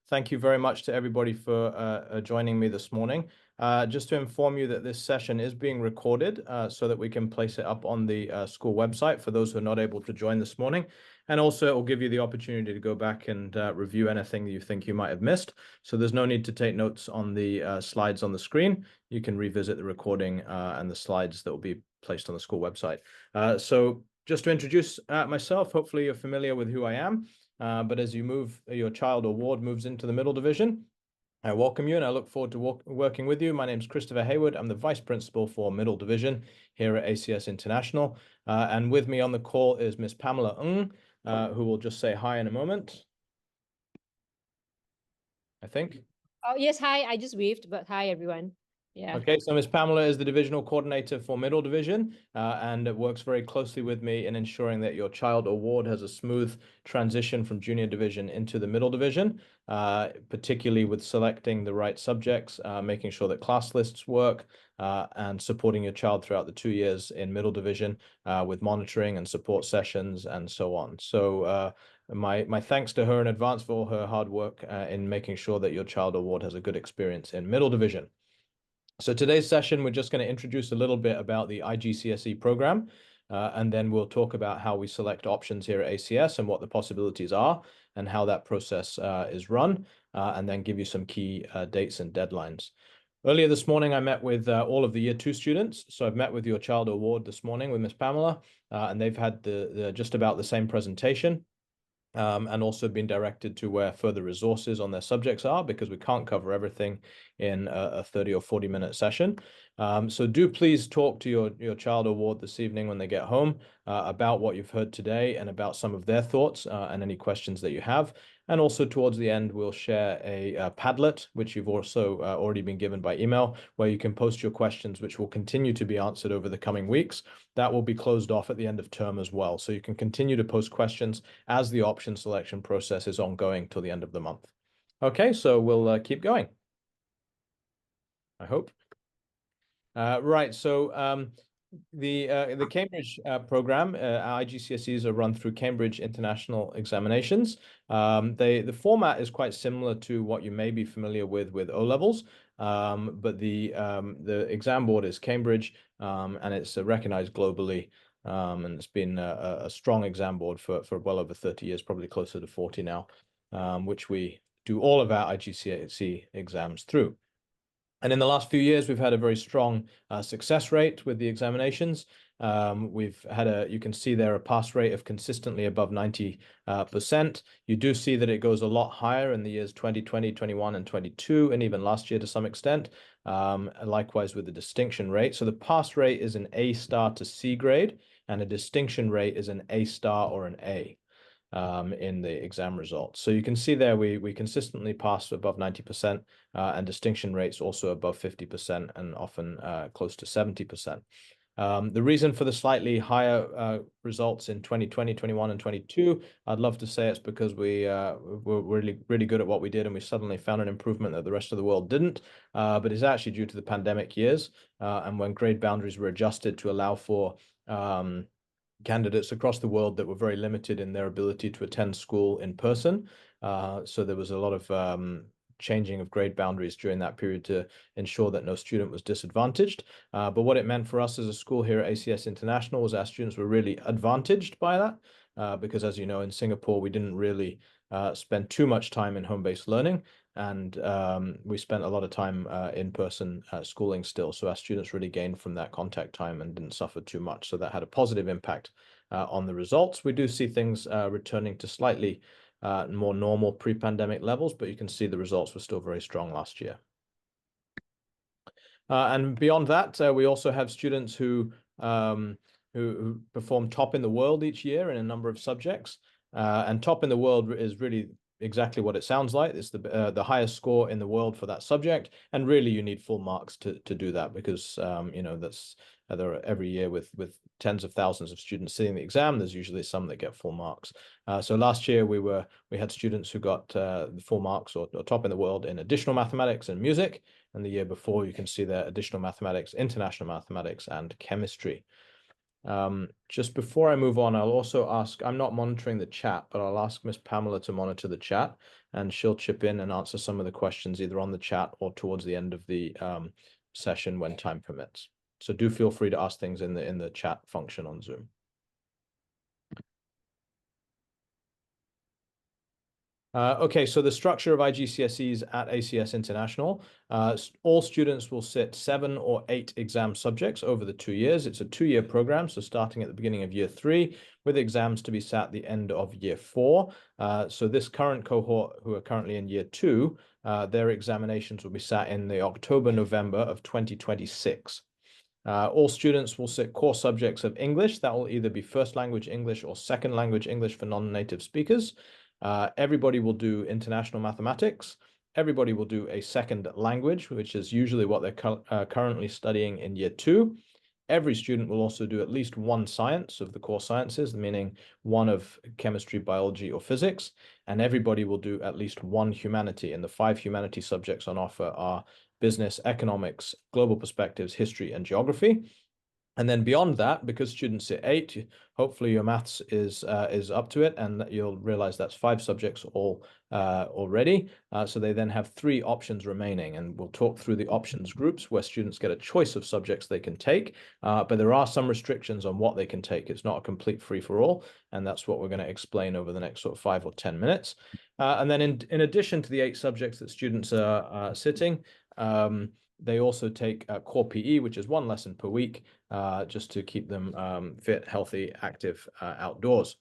Thank you very much to everybody for joining me this morning. Just to inform you that this session is being recorded so that we can place it up on the school website for those who are not able to join this morning. And also, it will give you the opportunity to go back and review anything that you think you might have missed. So there's no need to take notes on the slides on the screen. You can revisit the recording and the slides that will be placed on the school website. So just to introduce myself, hopefully you're familiar with who I am. But as your child or ward moves into the middle division, I welcome you and I look forward to working with you. My name is Christopher Hayward. I'm the Vice Principal for Middle Division here at ACS International. And with me on the call is Miss Pamela Ng, who will just say hi in a moment, I think. Oh, yes. Hi. I just waved, but hi, everyone. Yeah. Okay, so Ms. Pamela is the divisional coordinator for Middle Division and works very closely with me in ensuring that your child or ward has a smooth transition from Junior Division into the Middle Division, particularly with selecting the right subjects, making sure that class lists work, and supporting your child throughout the 2 years in Middle Division with monitoring and support sessions and so on. So my thanks to her in advance for all her hard work in making sure that your child or ward has a good experience in Middle Division. So today's session, we're just going to introduce a little bit about the IGCSE program, and then we'll talk about how we select options here at ACS and what the possibilities are and how that process is run, and then give you some key dates and deadlines. Earlier this morning, I met with all of the Year 2 students. So I've met with your child or ward this morning with Miss Pamela, and they've had the just about the same presentation. And also been directed to where further resources on their subjects are, because we can't cover everything in a 30 or 40-minute session. So do please talk to your child or ward this evening when they get home about what you've heard today and about some of their thoughts and any questions that you have. And also towards the end, we'll share a Padlet, which you've also already been given by email, where you can post your questions, which will continue to be answered over the coming weeks. That will be closed off at the end of term as well. So you can continue to post questions as the option selection process is ongoing till the end of the month. Okay, so we'll keep going, I hope. Right, so the Cambridge program, IGCSEs are run through Cambridge International Examinations. The format is quite similar to what you may be familiar with O-levels, but the exam board is Cambridge, and it's recognized globally, and it's been a strong exam board for well over 30 years, probably closer to 40 now, which we do all of our IGCSE exams through. And in the last few years, we've had a very strong success rate with the examinations. We've had you can see there a pass rate of consistently above 90%. You do see that it goes a lot higher in the years 2020, 21, and 22, and even last year to some extent. Likewise with the distinction rate. So the pass rate is an A star to C grade, and a distinction rate is an A star or an A. In the exam results. So you can see there we consistently pass above 90% and distinction rates also above 50% and often close to 70%. The reason for the slightly higher results in 2020, 21, and 22, I'd love to say it's because we're really good at what we did and we suddenly found an improvement that the rest of the world didn't, but it's actually due to the pandemic years and when grade boundaries were adjusted to allow for candidates across the world that were very limited in their ability to attend school in person. So there was a lot of changing of grade boundaries during that period to ensure that no student was disadvantaged. But what it meant for us as a school here at ACS International was our students were really advantaged by that, because as you know, in Singapore, we didn't really spend too much time in home-based learning. And we spent a lot of time in-person schooling still. So our students really gained from that contact time and didn't suffer too much. So that had a positive impact on the results. We do see things returning to slightly more normal pre-pandemic levels, but you can see the results were still very strong last year. And beyond that, we also have students who perform top in the world each year in a number of subjects. And top in the world is really exactly what it sounds like. It's the highest score in the world for that subject, and really you need full marks to do that, because you know that's every year with tens of thousands of students sitting the exam. There's usually some that get full marks. So last year we had students who got the full marks or top in the world in additional mathematics and music, and the year before you can see their additional mathematics, international mathematics, and chemistry. Just before I move on, I'll also ask, I'm not monitoring the chat, but I'll ask Miss Pamela to monitor the chat, and she'll chip in and answer some of the questions either on the chat or towards the end of the session when time permits. So do feel free to ask things in the chat function on Zoom. Okay, so the structure of IGCSEs at ACS International, all students will sit 7 or 8 exam subjects over the 2 years. It's a 2-year program, so starting at the beginning of year 3, with exams to be sat at the end of year 4. So this current cohort, who are currently in year 2, their examinations will be sat in the October-November of 2026. All students will sit core subjects of English. That will either be first language English or second language English for non-native speakers. Everybody will do international mathematics. Everybody will do a second language, which is usually what they're currently studying in year 2. Every student will also do at least one science of the core sciences, meaning one of chemistry, biology, or physics. And everybody will do at least one humanity. And the 5 humanity subjects on offer are business, economics, global perspectives, history, and geography. And then beyond that, because students sit 8, hopefully your maths is up to it, and you'll realize that's 5 subjects all already. So they then have 3 options remaining, and we'll talk through the options groups where students get a choice of subjects they can take, but there are some restrictions on what they can take. It's not a complete free-for-all, and that's what we're going to explain over the next sort of 5 or 10 minutes. And then in addition to the 8 subjects that students are sitting, they also take core PE, which is 1 lesson per week, just to keep them fit, healthy, active outdoors.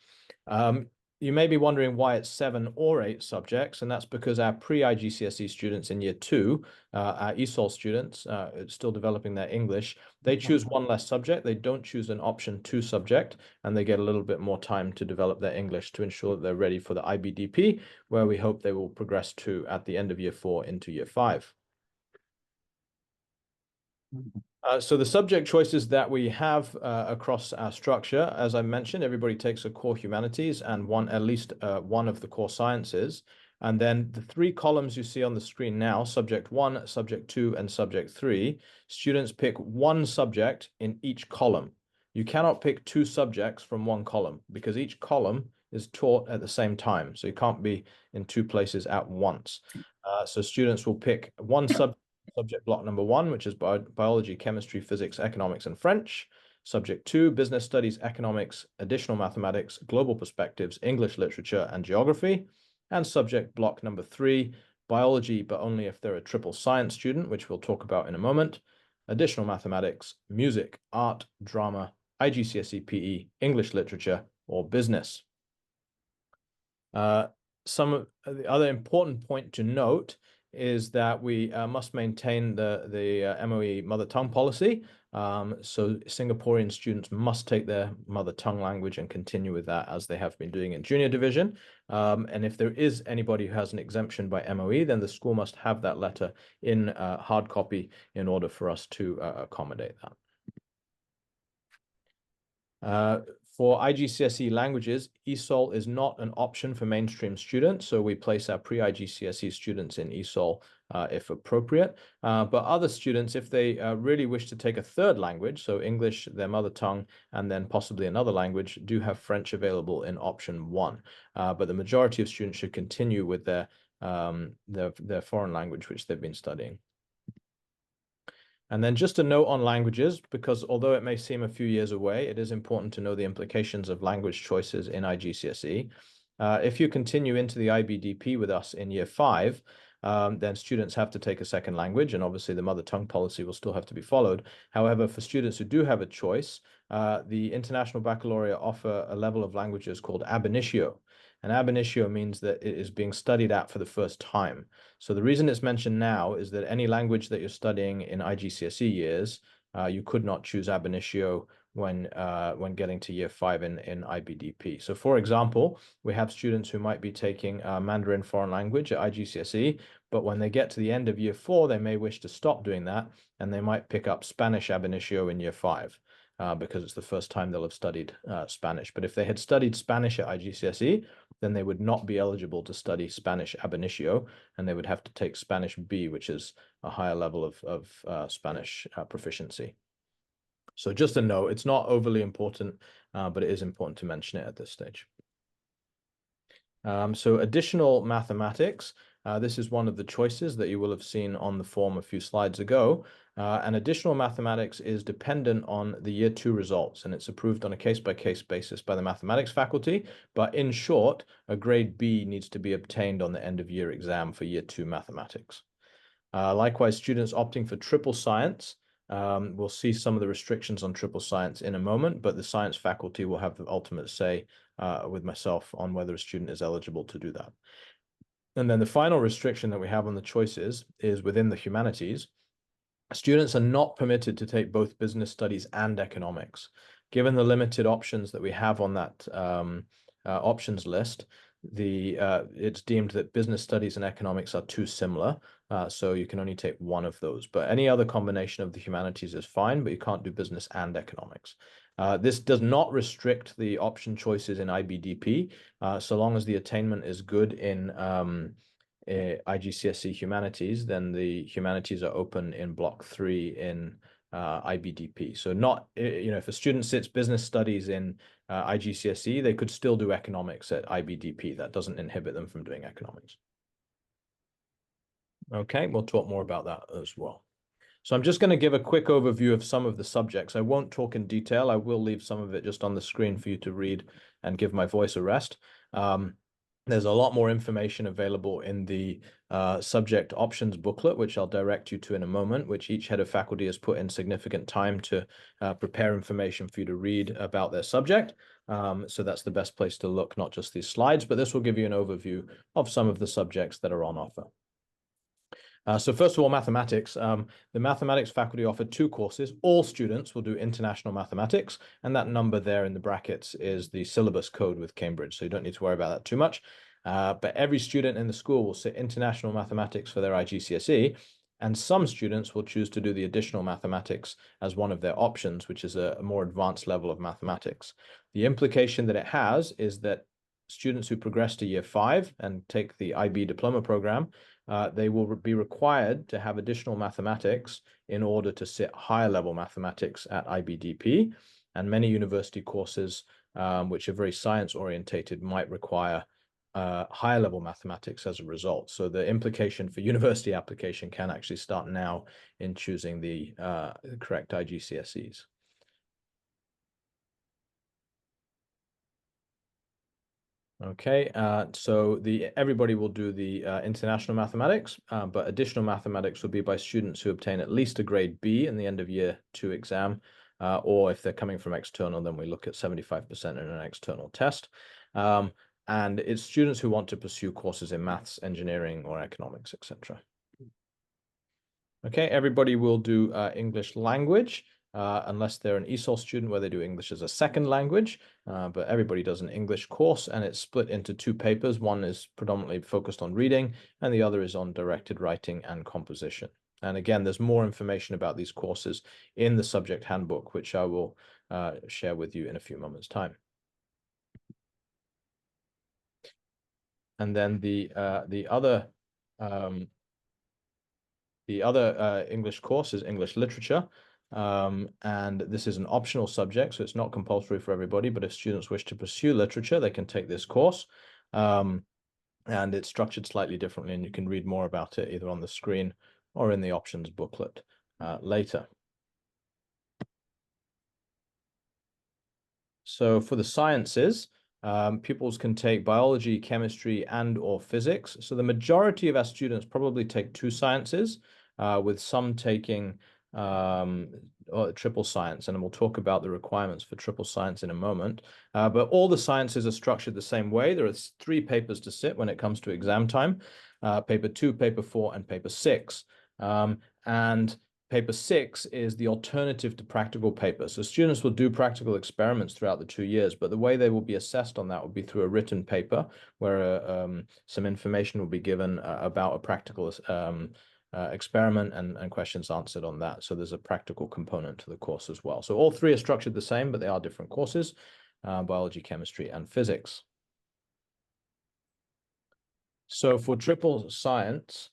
You may be wondering why it's 7 or 8 subjects, and that's because our pre-IGCSE students in year 2, our ESOL students, still developing their English, they choose 1 less subject. They don't choose an option 2 subject, and they get a little bit more time to develop their English to ensure that they're ready for the IBDP, where we hope they will progress to at the end of year 4 into year 5. So the subject choices that we have across our structure, as I mentioned, everybody takes a core humanities and at least one of the core sciences. And then the 3 columns you see on the screen now, subject 1, subject 2, and subject 3, students pick 1 subject in each column. You cannot pick 2 subjects from 1 column because each column is taught at the same time. So you can't be in 2 places at once. So students will pick 1 subject block number 1, which is biology, chemistry, physics, economics, and French. Subject 2, business studies, economics, additional mathematics, global perspectives, English literature, and geography. And subject block number 3, biology, but only if they're a triple science student, which we'll talk about in a moment, additional mathematics, music, art, drama, IGCSE PE, English literature, or business. Some of the other important point to note is that we must maintain the MOE mother tongue policy. So Singaporean students must take their mother tongue language and continue with that as they have been doing in junior division. And if there is anybody who has an exemption by MOE, then the school must have that letter in hard copy in order for us to accommodate that. For IGCSE languages, ESOL is not an option for mainstream students, so we place our pre-IGCSE students in ESOL if appropriate. But other students, if they really wish to take a 3rd language, so English, their mother tongue, and then possibly another language, do have French available in option 1. But the majority of students should continue with their foreign language, which they've been studying. And then just a note on languages, because although it may seem a few years away, it is important to know the implications of language choices in IGCSE. If you continue into the IBDP with us in year 5, then students have to take a second language, and obviously the mother tongue policy will still have to be followed. However, for students who do have a choice, the International Baccalaureate offer a level of languages called ab initio. And ab initio means that it is being studied at for the first time. So the reason it's mentioned now is that any language that you're studying in IGCSE years, you could not choose ab initio when getting to year 5 in IBDP. So for example, we have students who might be taking Mandarin foreign language at IGCSE, but when they get to the end of year 4, they may wish to stop doing that, and they might pick up Spanish ab initio in year 5. Because it's the first time they'll have studied Spanish. But if they had studied Spanish at IGCSE, then they would not be eligible to study Spanish ab initio, and they would have to take Spanish B, which is a higher level of Spanish proficiency. So just a note, it's not overly important, but it is important to mention it at this stage. So additional mathematics, this is one of the choices that you will have seen on the form a few slides ago. And additional mathematics is dependent on the year 2 results, and it's approved on a case-by-case basis by the mathematics faculty. But in short, a grade B needs to be obtained on the end of year exam for year 2 mathematics. Likewise, students opting for triple science, we'll see some of the restrictions on triple science in a moment, but the science faculty will have the ultimate say with myself on whether a student is eligible to do that. And then the final restriction that we have on the choices is within the humanities. Students are not permitted to take both business studies and economics. Given the limited options that we have on that options list, it's deemed that business studies and economics are too similar, so you can only take one of those. But any other combination of the humanities is fine, but you can't do business and economics. This does not restrict the option choices in IBDP, so long as the attainment is good in IGCSE humanities, then the humanities are open in block 3 in IBDP. So not, if a student sits business studies in IGCSE, they could still do economics at IBDP. That doesn't inhibit them from doing economics. Okay, we'll talk more about that as well. So I'm just going to give a quick overview of some of the subjects. I won't talk in detail. I will leave some of it just on the screen for you to read and give my voice a rest. There's a lot more information available in the subject options booklet, which I'll direct you to in a moment, which each head of faculty has put in significant time to prepare information for you to read about their subject. So that's the best place to look, not just these slides, but this will give you an overview of some of the subjects that are on offer. So first of all, mathematics. The mathematics faculty offer 2 courses. All students will do international mathematics, and that number there in the brackets is the syllabus code with Cambridge, so you don't need to worry about that too much. But every student in the school will sit international mathematics for their IGCSE, and some students will choose to do the additional mathematics as one of their options, which is a more advanced level of mathematics. The implication that it has is that students who progress to year 5 and take the IB diploma program, they will be required to have additional mathematics in order to sit higher level mathematics at IBDP. And many university courses, which are very science orientated, might require higher level mathematics as a result. So the implication for university application can actually start now in choosing the correct IGCSEs. Okay, so everybody will do the international mathematics, but additional mathematics will be by students who obtain at least a grade B in the end of year 2 exam, or if they're coming from external, then we look at 75% in an external test. And it's students who want to pursue courses in maths, engineering, or economics, etc. Okay, everybody will do English language. Unless they're an ESOL student where they do English as a second language, but everybody does an English course, and it's split into 2 papers. One is predominantly focused on reading, and the other is on directed writing and composition. And again, there's more information about these courses in the subject handbook, which I will share with you in a few moments' time. And then the other English course is English literature. And this is an optional subject, so it's not compulsory for everybody, but if students wish to pursue literature, they can take this course. And it's structured slightly differently, and you can read more about it either on the screen or in the options booklet later. So for the sciences, pupils can take biology, chemistry, and/or physics. So the majority of our students probably take 2 sciences, with some taking triple science, and we'll talk about the requirements for triple science in a moment. But all the sciences are structured the same way. There are 3 papers to sit when it comes to exam time: paper 2, paper 4, and paper 6. And paper 6 is the alternative to practical paper. So students will do practical experiments throughout the 2 years, but the way they will be assessed on that will be through a written paper where some information will be given about a practical experiment and questions answered on that. So there's a practical component to the course as well. So all 3 are structured the same, but they are different courses: biology, chemistry, and physics. So for triple science,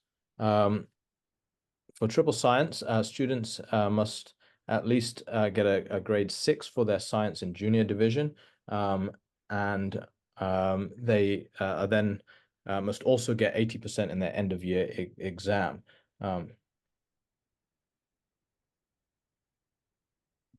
students must at least get a grade 6 for their science in junior division, and they then must also get 80% in their end of year exam.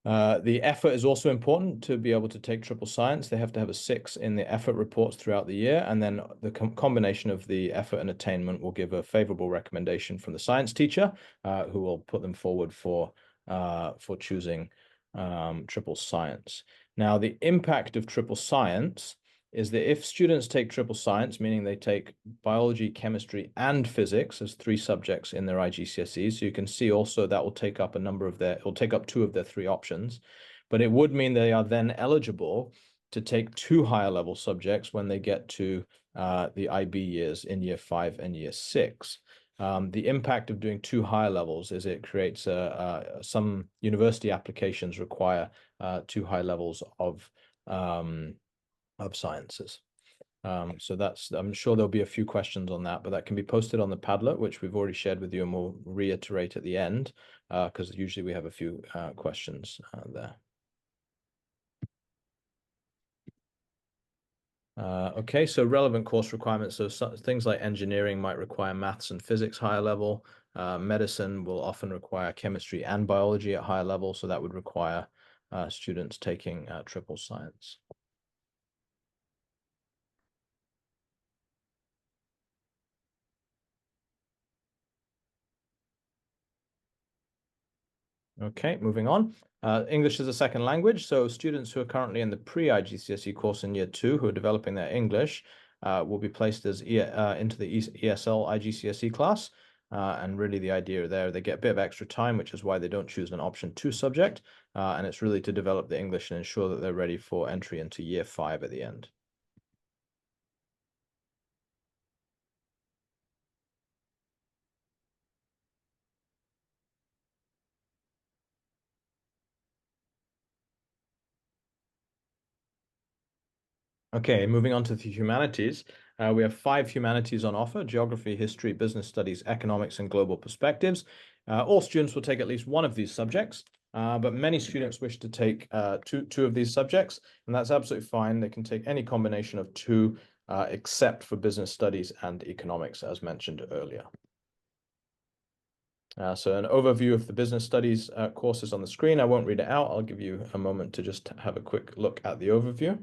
The effort is also important to be able to take triple science. They have to have a 6 in the effort reports throughout the year, and then the combination of the effort and attainment will give a favorable recommendation from the science teacher, who will put them forward for choosing triple science. Now, the impact of triple science is that if students take triple science, meaning they take biology, chemistry, and physics as 3 subjects in their IGCSEs, so you can see also that will take up it'll take up 2 of their 3 options, but it would mean they are then eligible to take 2 higher level subjects when they get to the IB years in year 5 and year 6. The impact of doing 2 higher levels is it creates some university applications require 2 high levels of sciences. So I'm sure there'll be a few questions on that, but that can be posted on the Padlet, which we've already shared with you, and we'll reiterate at the end, because usually we have a few questions there. Okay, so relevant course requirements. So things like engineering might require maths and physics higher level. Medicine will often require chemistry and biology at higher level, so that would require students taking triple science. Okay, moving on. English as a second language. So students who are currently in the pre-IGCSE course in year 2 who are developing their English will be placed as into the ESL IGCSE class. And really the idea there, they get a bit of extra time, which is why they don't choose an option 2 subject. And it's really to develop the English and ensure that they're ready for entry into year 5 at the end. Okay, moving on to the humanities. We have 5 humanities on offer: geography, history, business studies, economics, and global perspectives. All students will take at least one of these subjects, but many students wish to take two of these subjects, and that's absolutely fine. They can take any combination of 2, except for business studies and economics, as mentioned earlier. So an overview of the business studies courses on the screen. I won't read it out. I'll give you a moment to just have a quick look at the overview.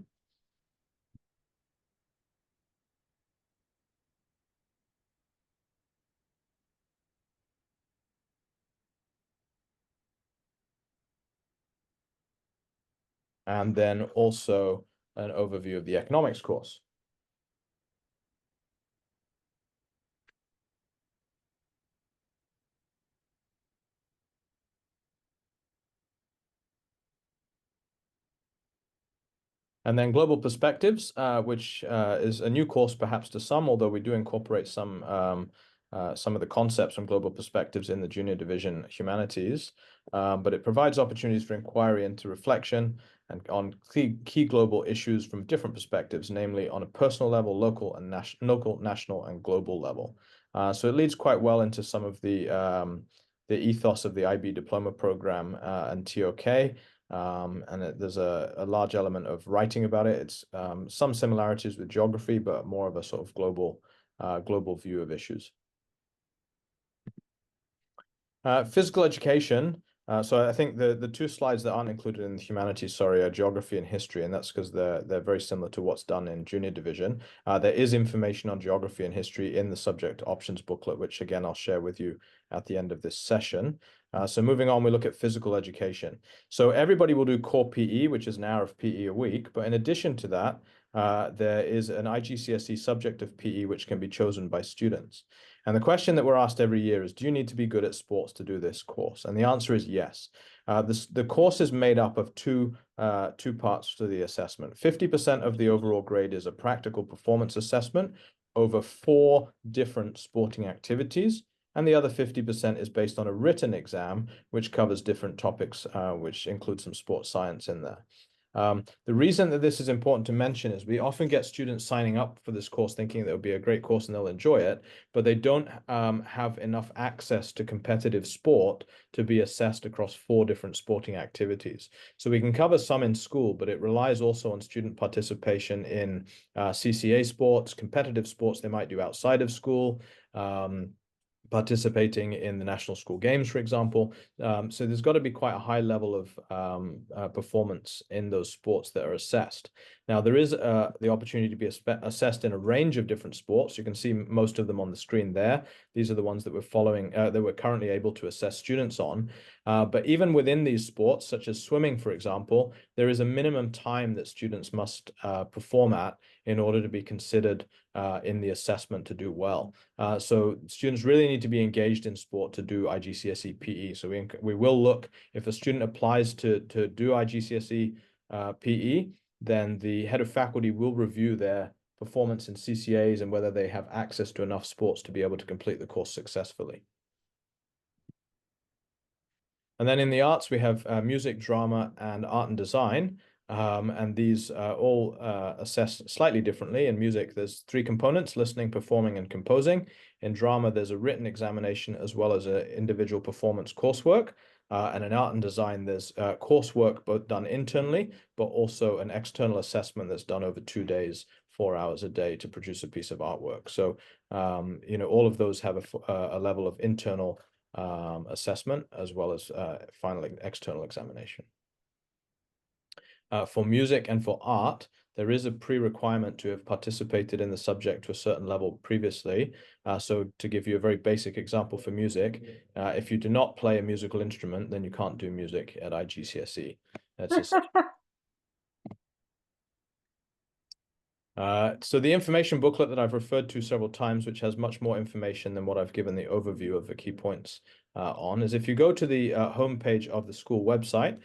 And then also an overview of the economics course. And then global perspectives, which is a new course perhaps to some, although we do incorporate some of the concepts from global perspectives in the junior division humanities. But it provides opportunities for inquiry into reflection and on key global issues from different perspectives, namely on a personal level, local, national, and global level. So it leads quite well into some of the ethos of the IB diploma program and TOK. And there's a large element of writing about it. It's some similarities with geography, but more of a sort of global view of issues. Physical education. So I think the 2 slides that aren't included in the humanities, sorry, are geography and history, and that's because they're very similar to what's done in junior division. There is information on geography and history in the subject options booklet, which again I'll share with you at the end of this session. So moving on, we look at physical education. So everybody will do core PE, which is an hour of PE a week, but in addition to that, there is an IGCSE subject of PE which can be chosen by students. And the question that we're asked every year is, do you need to be good at sports to do this course? And the answer is yes. The course is made up of two parts to the assessment. 50% of the overall grade is a practical performance assessment over 4 different sporting activities. And the other 50% is based on a written exam, which covers different topics, which include some sports science in there. The reason that this is important to mention is we often get students signing up for this course thinking that it would be a great course and they'll enjoy it, but they don't have enough access to competitive sport to be assessed across 4 different sporting activities. So we can cover some in school, but it relies also on student participation in CCA sports, competitive sports they might do outside of school, participating in the national school games, for example. So there's got to be quite a high level of performance in those sports that are assessed. Now, there is the opportunity to be assessed in a range of different sports. You can see most of them on the screen there. These are the ones that we're following, that we're currently able to assess students on. But even within these sports, such as swimming, for example, there is a minimum time that students must perform at in order to be considered in the assessment to do well. So students really need to be engaged in sport to do IGCSE PE. So we will look, if a student applies to do IGCSE PE, then the head of faculty will review their performance in CCAs and whether they have access to enough sports to be able to complete the course successfully. And then in the arts, we have music, drama, and art and design. And these all assessed slightly differently. In music, there's 3 components: listening, performing, and composing. In drama, there's a written examination as well as an individual performance coursework. And in art and design, there's coursework both done internally, but also an external assessment that's done over 2 days, 4 hours a day to produce a piece of artwork. So, all of those have a level of internal assessment as well as finally external examination. For music and for art, there is a pre-requirement to have participated in the subject to a certain level previously. So to give you a very basic example for music, if you do not play a musical instrument, then you can't do music at IGCSE. That's just so the information booklet that I've referred to several times, which has much more information than what I've given the overview of the key points on, is if you go to the homepage of the school website,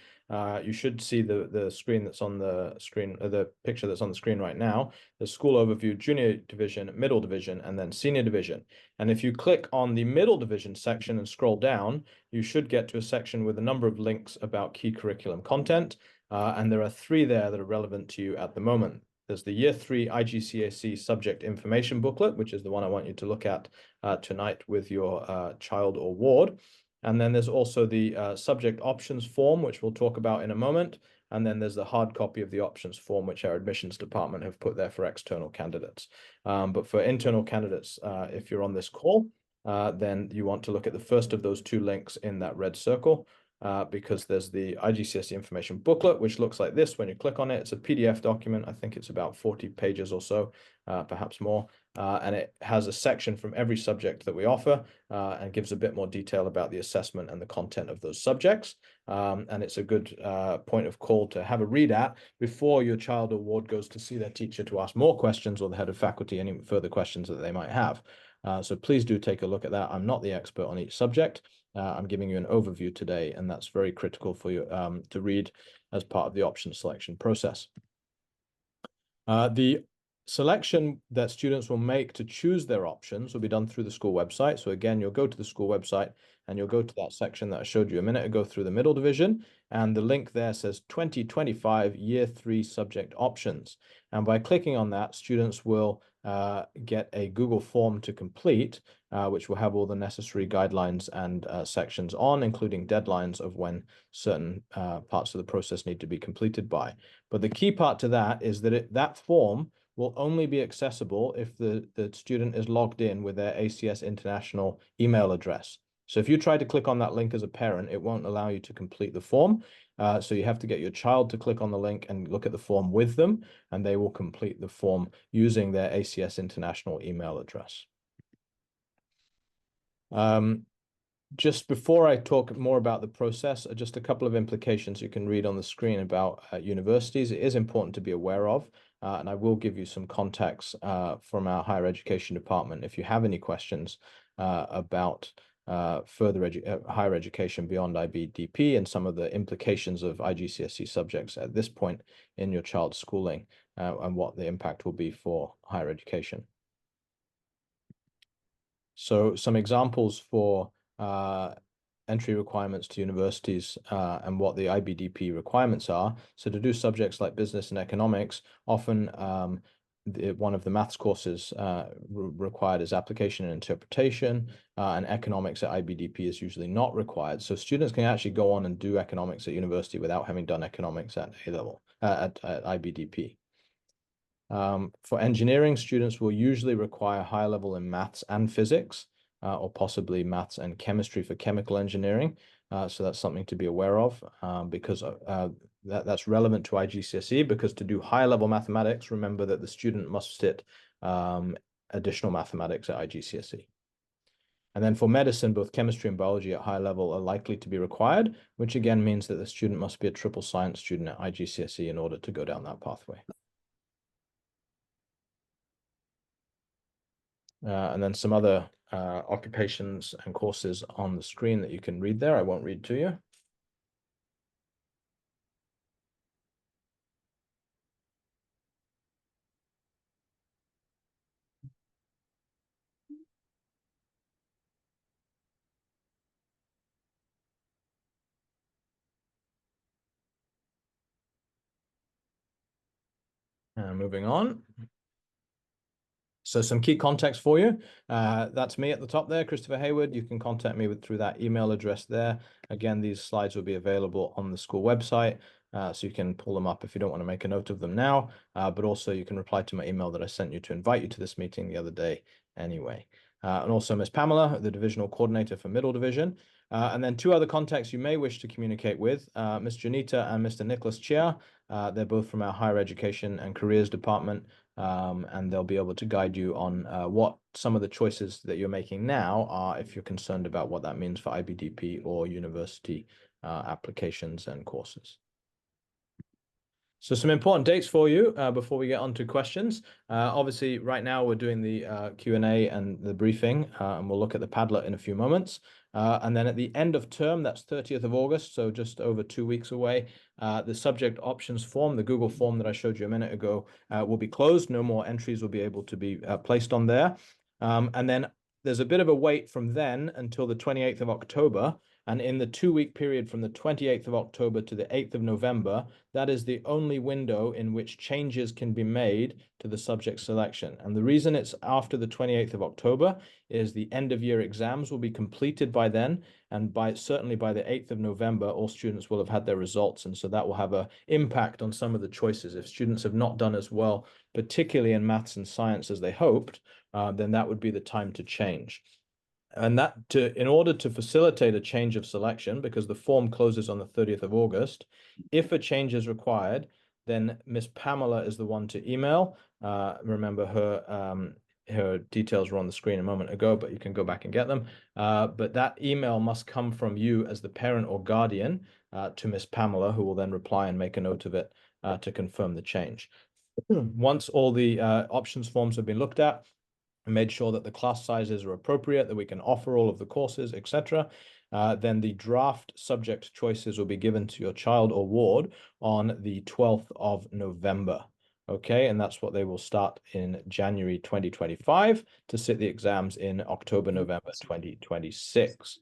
you should see the screen that's on the screen, the picture that's on the screen right now, the school overview, junior division, middle division, and then senior division. And if you click on the middle division section and scroll down, you should get to a section with a number of links about key curriculum content. And there are 3 there that are relevant to you at the moment. There's the Year 3 IGCSE Subject Information Booklet, which is the one I want you to look at tonight with your child or ward. And then there's also the Subject Options Form, which we'll talk about in a moment. And then there's the hard copy of the options form, which our admissions department have put there for external candidates. But for internal candidates, if you're on this call, then you want to look at the first of those 2 links in that red circle. Because there's the IGCSE information booklet, which looks like this when you click on it. It's a PDF document. I think it's about 40 pages or so, perhaps more. And it has a section from every subject that we offer and gives a bit more detail about the assessment and the content of those subjects. And it's a good point of call to have a read at before your child or ward goes to see their teacher to ask more questions, or the head of faculty any further questions that they might have. So please do take a look at that. I'm not the expert on each subject. I'm giving you an overview today, and that's very critical for you to read as part of the option selection process. The selection that students will make to choose their options will be done through the school website. So again, you'll go to the school website and you'll go to that section that I showed you a minute ago through the middle division. And the link there says 2025 Year 3 subject options. And by clicking on that, students will get a Google form to complete, which will have all the necessary guidelines and sections on, including deadlines of when certain parts of the process need to be completed by. But the key part to that is that that form will only be accessible if the student is logged in with their ACS International email address. So if you try to click on that link as a parent, it won't allow you to complete the form. So you have to get your child to click on the link and look at the form with them, and they will complete the form using their ACS International email address. Just before I talk more about the process, just a couple of implications you can read on the screen about universities. It is important to be aware of, and I will give you some context from our higher education department if you have any questions about higher education beyond IBDP and some of the implications of IGCSE subjects at this point in your child's schooling and what the impact will be for higher education. So some examples for entry requirements to universities and what the IBDP requirements are. So to do subjects like business and economics, often one of the maths courses required is application and interpretation, and economics at IBDP is usually not required. So students can actually go on and do economics at university without having done economics at A-level, at IBDP. For engineering, students will usually require high level in maths and physics, or possibly maths and chemistry for chemical engineering. So that's something to be aware of, because that's relevant to IGCSE, because to do high level mathematics, remember that the student must sit additional mathematics at IGCSE. And then for medicine, both chemistry and biology at high level are likely to be required, which again means that the student must be a triple science student at IGCSE in order to go down that pathway. And then some other occupations and courses on the screen that you can read there. I won't read to you. Moving on. So some key contacts for you. That's me at the top there, Christopher Hayward. You can contact me through that email address there. Again, these slides will be available on the school website, so you can pull them up if you don't want to make a note of them now, but also you can reply to my email that I sent you to invite you to this meeting the other day anyway. And also Miss Pamela, the divisional coordinator for Middle Division. And then two other contacts you may wish to communicate with, Ms. Janita and Mr. Nicholas Chia. They're both from our Higher Education and Careers Department. And they'll be able to guide you on what some of the choices that you're making now are, if you're concerned about what that means for IBDP or university applications and courses. So some important dates for you before we get on to questions. Obviously, right now we're doing the Q&A and the briefing, and we'll look at the Padlet in a few moments. And then at the end of term, that's 30th of August, so just over 2 weeks away, the subject options form, the Google form that I showed you a minute ago, will be closed. No more entries will be able to be placed on there. And then there's a bit of a wait from then until the 28th of October. And in the 2-week period from the 28th of October to the 8th of November, that is the only window in which changes can be made to the subject selection. And the reason it's after the 28th of October is the end of year exams will be completed by then. And certainly by the 8th of November, all students will have had their results. And so that will have an impact on some of the choices. If students have not done as well, particularly in maths and science as they hoped, then that would be the time to change. And in order to facilitate a change of selection, because the form closes on the 30th of August, if a change is required, then Miss Pamela is the one to email. Remember her details were on the screen a moment ago, but you can go back and get them. But that email must come from you as the parent or guardian to Miss Pamela, who will then reply and make a note of it to confirm the change. Once all the options forms have been looked at, and made sure that the class sizes are appropriate, that we can offer all of the courses, etc., then the draft subject choices will be given to your child or ward on the 12th of November. Okay, and that's what they will start in January 2025 to sit the exams in October, November 2026.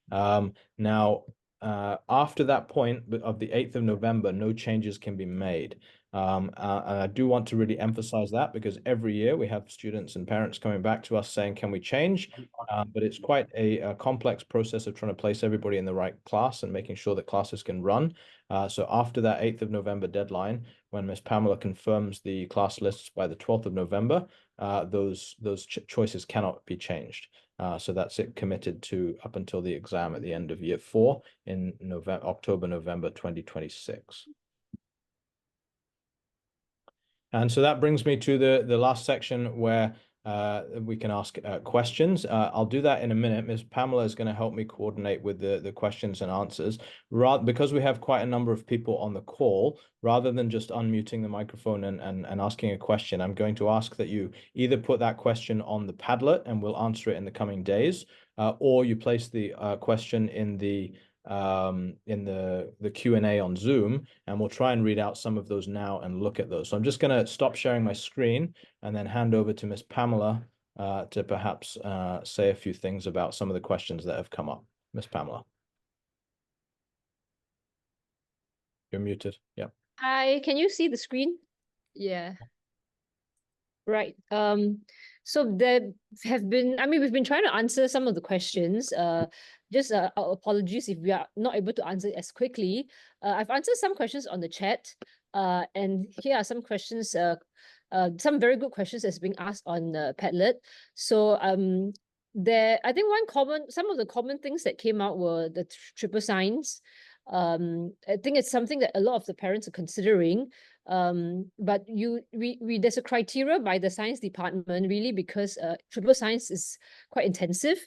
Now, after that point of the 8th of November, no changes can be made. And I do want to really emphasize that, because every year we have students and parents coming back to us saying, can we change? But it's quite a complex process of trying to place everybody in the right class and making sure that classes can run. So after that 8th of November deadline, when Ms. Pamela confirms the class lists by the 12th of November, those choices cannot be changed. So that's it, committed to up until the exam at the end of year 4 in October, November 2026. And so that brings me to the last section where we can ask questions. I'll do that in a minute. Ms. Pamela is going to help me coordinate with the questions and answers. Because we have quite a number of people on the call, rather than just unmuting the microphone and asking a question, I'm going to ask that you either put that question on the Padlet and we'll answer it in the coming days, or you place the question in the Q&A on Zoom, and we'll try and read out some of those now and look at those. So I'm just going to stop sharing my screen and then hand over to Miss Pamela to perhaps say a few things about some of the questions that have come up. Miss Pamela. You're muted. Yeah. Hi, can you see the screen? Yeah. Right. So there have been, I mean, we've been trying to answer some of the questions. Just our apologies if we are not able to answer as quickly. I've answered some questions on the chat. And here are some questions, some very good questions that's being asked on Padlet. So I think some of the common things that came out were the triple science. I think it's something that a lot of the parents are considering. But there's a criteria by the science department really, because triple science is quite intensive,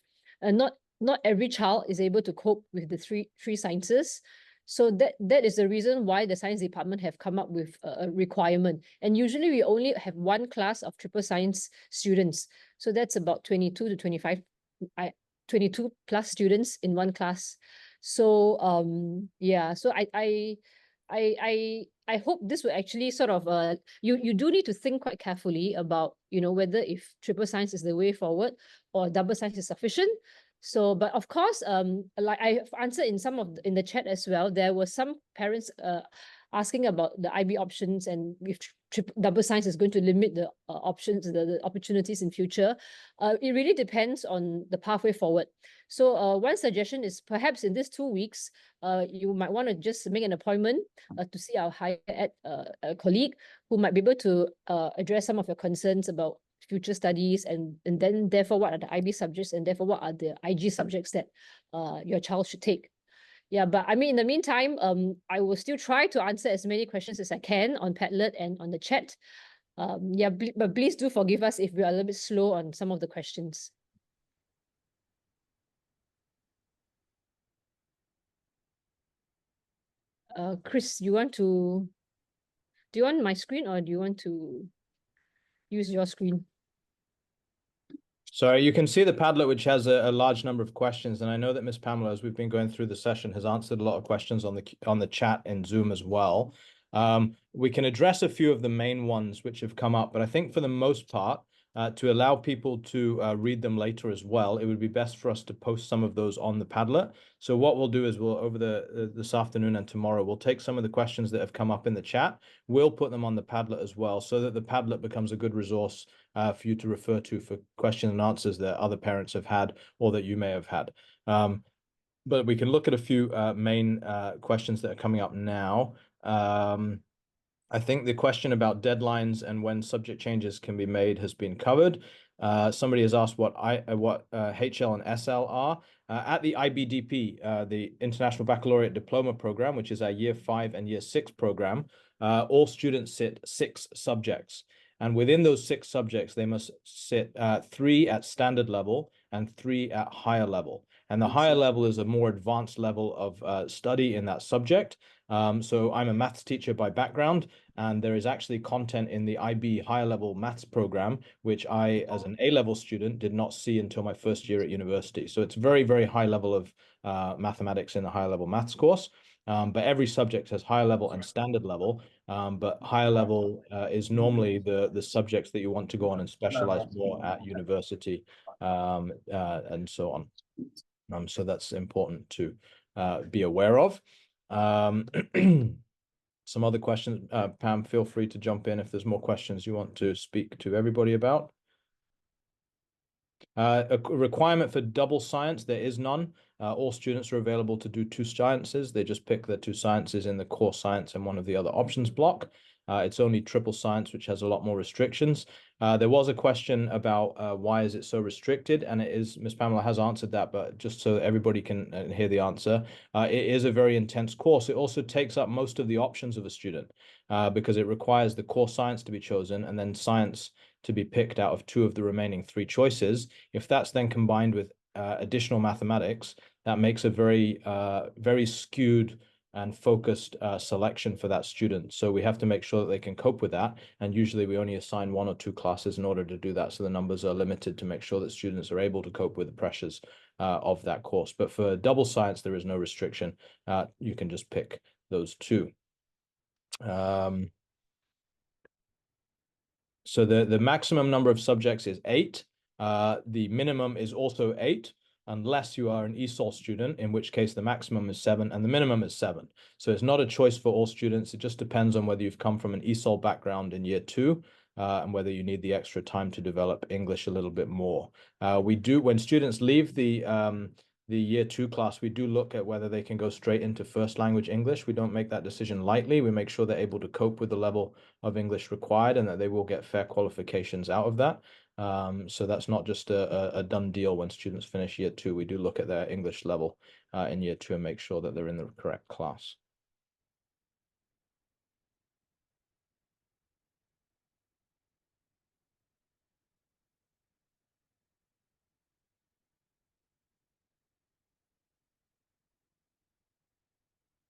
and not every child is able to cope with the three sciences. So that is the reason why the science department have come up with a requirement. And usually we only have one class of triple science students. So that's about 22 to 25, 22 plus students in one class. So yeah, so I hope this will actually sort of you do need to think quite carefully about, you know, whether if triple science is the way forward or double science is sufficient. So, but of course, like I've answered in in the chat as well, there were some parents asking about the IB options, and if double science is going to limit the options, the opportunities in future. It really depends on the pathway forward. So one suggestion is perhaps in these 2 weeks, you might want to just make an appointment to see our higher ed colleague who might be able to address some of your concerns about future studies, and then therefore what are the IB subjects, and therefore what are the IG subjects that your child should take. Yeah, but I mean, in the meantime, I will still try to answer as many questions as I can on Padlet and on the chat. Yeah, but please do forgive us if we are a little bit slow on some of the questions. Chris, do you want my screen, or do you want to use your screen? So you can see the Padlet, which has a large number of questions, and I know that Miss Pamela, as we've been going through the session, has answered a lot of questions on the chat in Zoom as well. We can address a few of the main ones which have come up, but I think for the most part, to allow people to read them later as well, it would be best for us to post some of those on the Padlet. So what we'll do is we'll, over this afternoon and tomorrow, we'll take some of the questions that have come up in the chat. We'll put them on the Padlet as well, so that the Padlet becomes a good resource for you to refer to for questions and answers that other parents have had or that you may have had. But we can look at a few main questions that are coming up now. I think the question about deadlines and when subject changes can be made has been covered. Somebody has asked what HL and SL are. At the IBDP, the International Baccalaureate Diploma Program, which is our Year 5 and Year 6 program, all students sit 6 subjects. And within those 6 subjects, they must sit 3 at standard level and 3 at higher level. And the higher level is a more advanced level of study in that subject. So I'm a maths teacher by background, and there is actually content in the IB higher level maths program, which I, as an A-level student, did not see until my first year at university. So it's very, very high level of mathematics in the higher level maths course. But every subject has higher level and standard level. But higher level is normally the subjects that you want to go on and specialize more at university, and so on. So that's important to be aware of. Some other questions, Pam, feel free to jump in if there's more questions you want to speak to everybody about. A requirement for double science, there is none. All students are available to do 2 sciences. They just pick their 2 sciences in the core science and one of the other options block. It's only triple science, which has a lot more restrictions. There was a question about why is it so restricted, and it is, Ms. Pamela has answered that, but just so everybody can hear the answer, it is a very intense course. It also takes up most of the options of a student because it requires the core science to be chosen and then science to be picked out of 2 of the remaining 3 choices. If that's then combined with additional mathematics, that makes a very skewed and focused selection for that student. So we have to make sure that they can cope with that. And usually we only assign 1 or 2 classes in order to do that. So the numbers are limited to make sure that students are able to cope with the pressures of that course. But for double science, there is no restriction. You can just pick those 2. So the maximum number of subjects is 8. The minimum is also 8. unless you are an ESOL student, in which case the maximum is 7 and the minimum is 7. So it's not a choice for all students. It just depends on whether you've come from an ESOL background in year 2 and whether you need the extra time to develop English a little bit more. We do, when students leave the year 2 class, we do look at whether they can go straight into first language English. We don't make that decision lightly. We make sure they're able to cope with the level of English required and that they will get fair qualifications out of that. So that's not just a done deal when students finish year 2. We do look at their English level in year 2 and make sure that they're in the correct class.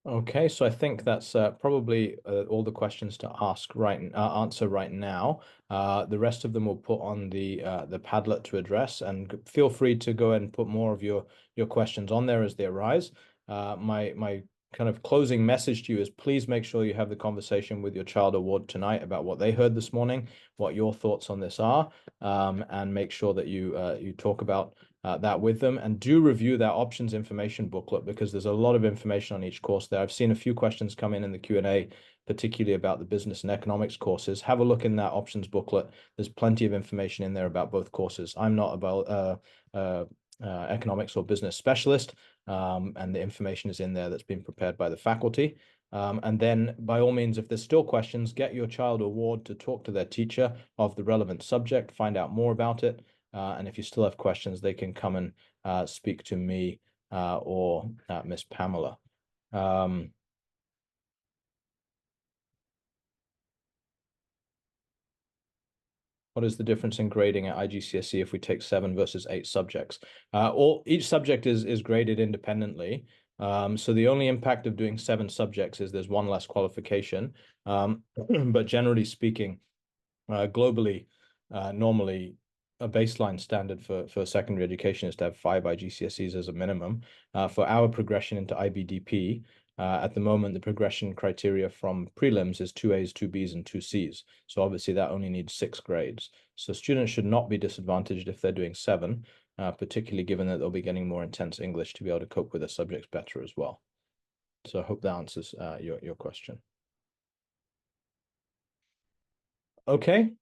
Okay, so I think that's probably all the questions to answer right now. The rest of them we'll put on the Padlet to address, and feel free to go ahead and put more of your questions on there as they arise. My kind of closing message to you is please make sure you have the conversation with your child award tonight about what they heard this morning, what your thoughts on this are, and make sure that you talk about that with them, and do review that options information booklet because there's a lot of information on each course there. I've seen a few questions come in the Q&A, particularly about the business and economics courses. Have a look in that options booklet. There's plenty of information in there about both courses. I'm not about economics or business specialist, and the information is in there that's been prepared by the faculty. And then by all means, if there's still questions, get your child award to talk to their teacher of the relevant subject, find out more about it. And if you still have questions, they can come and speak to me or Miss Pamela. What is the difference in grading at IGCSE if we take 7 versus 8 subjects? Each subject is graded independently. So the only impact of doing 7 subjects is there's one less qualification. But generally speaking, globally, normally a baseline standard for secondary education is to have 5 IGCSEs as a minimum. For our progression into IBDP, at the moment, the progression criteria from prelims is 2 A's, 2 B's, and 2 C's. So obviously that only needs 6 grades. So students should not be disadvantaged if they're doing 7, particularly given that they'll be getting more intense English to be able to cope with the subjects better as well. So I hope that answers your question. Okay.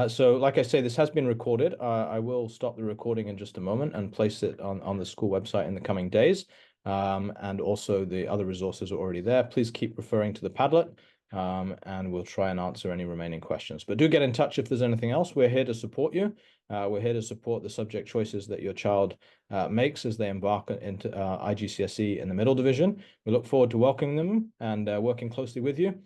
So like I say, this has been recorded. I will stop the recording in just a moment and place it on the school website in the coming days. And also the other resources are already there. Please keep referring to the Padlet, and we'll try and answer any remaining questions. But do get in touch if there's anything else. We're here to support you. We're here to support the subject choices that your child makes as they embark into IGCSE in the middle division. We look forward to welcoming them and working closely with you.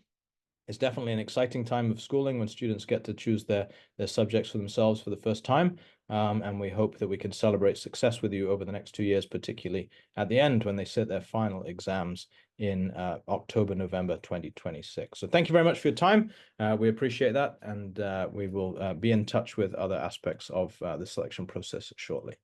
It's definitely an exciting time of schooling when students get to choose their subjects for themselves for the first time. And we hope that we can celebrate success with you over the next 2 years, particularly at the end when they sit their final exams in October, November 2026. So thank you very much for your time. We appreciate that. And we will be in touch with other aspects of the selection process shortly.